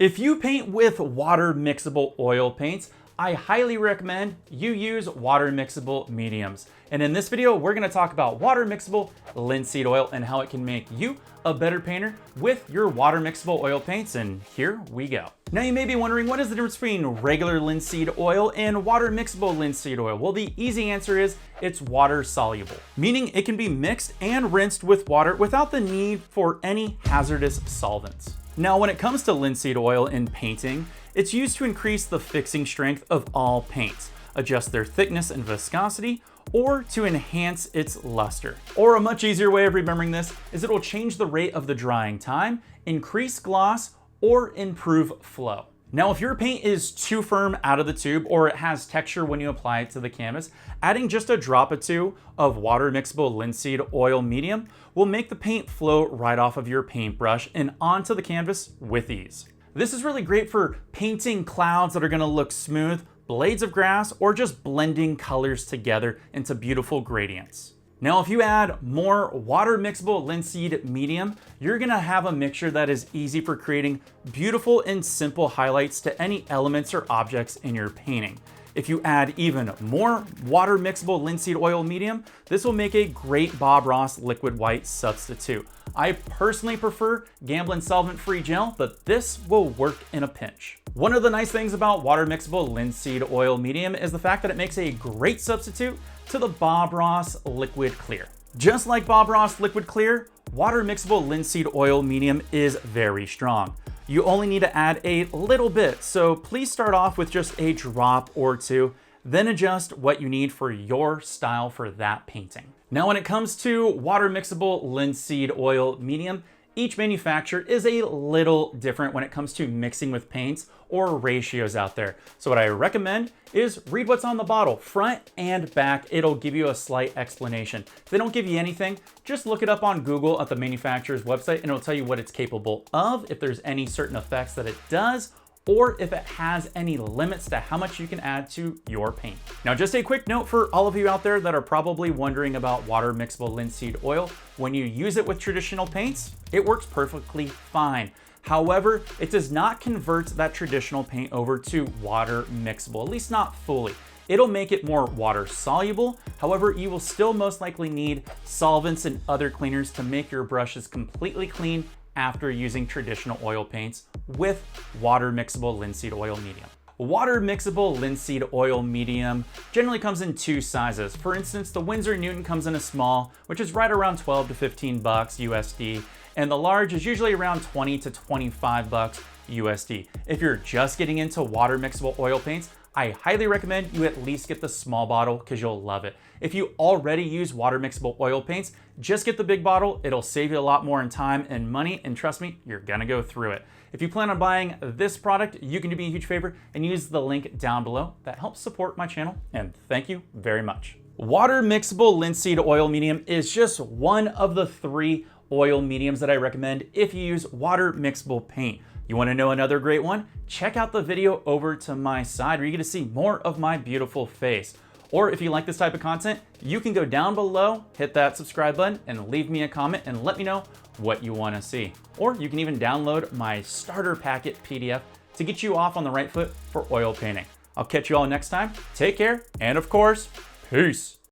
If you paint with water mixable oil paints, I highly recommend you use water mixable mediums. And in this video, we're gonna talk about water mixable linseed oil and how it can make you a better painter with your water mixable oil paints, and here we go. Now you may be wondering, what is the difference between regular linseed oil and water mixable linseed oil? Well, the easy answer is it's water soluble, meaning it can be mixed and rinsed with water without the need for any hazardous solvents. Now, when it comes to linseed oil in painting, it's used to increase the fixing strength of all paints, adjust their thickness and viscosity, or to enhance its luster. Or a much easier way of remembering this is it will change the rate of the drying time, increase gloss, or improve flow. Now, if your paint is too firm out of the tube or it has texture when you apply it to the canvas, adding just a drop or two of water mixable linseed oil medium will make the paint flow right off of your paintbrush and onto the canvas with ease. This is really great for painting clouds that are gonna look smooth, blades of grass, or just blending colors together into beautiful gradients. Now, if you add more water mixable linseed medium, you're gonna have a mixture that is easy for creating beautiful and simple highlights to any elements or objects in your painting. If you add even more water mixable linseed oil medium, this will make a great Bob Ross liquid white substitute. I personally prefer Gamblin solvent-free gel, but this will work in a pinch. One of the nice things about water mixable linseed oil medium is the fact that it makes a great substitute to the Bob Ross liquid clear. Just like Bob Ross liquid clear, water mixable linseed oil medium is very strong. You only need to add a little bit, so please start off with just a drop or two, then adjust what you need for your style for that painting. Now, when it comes to water mixable linseed oil medium, each manufacturer is a little different when it comes to mixing with paints or ratios out there. So what I recommend is read what's on the bottle, front and back. It'll give you a slight explanation. If they don't give you anything, just look it up on Google at the manufacturer's website and it'll tell you what it's capable of, if there's any certain effects that it does, or if it has any limits to how much you can add to your paint. Now, just a quick note for all of you out there that are probably wondering about water mixable linseed oil. When you use it with traditional paints, it works perfectly fine. However, it does not convert that traditional paint over to water mixable, at least not fully. It'll make it more water soluble. However, you will still most likely need solvents and other cleaners to make your brushes completely clean after using traditional oil paints with water mixable linseed oil medium. Water mixable linseed oil medium generally comes in two sizes. For instance, the Winsor Newton comes in a small, which is right around 12 to 15 bucks USD, and the large is usually around 20 to 25 bucks USD. If you're just getting into water mixable oil paints, I highly recommend you at least get the small bottle because you'll love it. If you already use water mixable oil paints, just get the big bottle. It'll save you a lot more in time and money, and trust me, you're gonna go through it. If you plan on buying this product, you can do me a huge favor and use the link down below. That helps support my channel, and thank you very much. Water mixable linseed oil medium is just one of the 3 oil mediums that I recommend if you use water mixable paint. You want to know another great one? Check out the video over to my side where you get to see more of my beautiful face. Or if you like this type of content, you can go down below, hit that subscribe button, and leave me a comment and let me know what you want to see. Or you can even download my starter packet PDF to get you off on the right foot for oil painting. I'll catch you all next time. Take care, and of course, peace.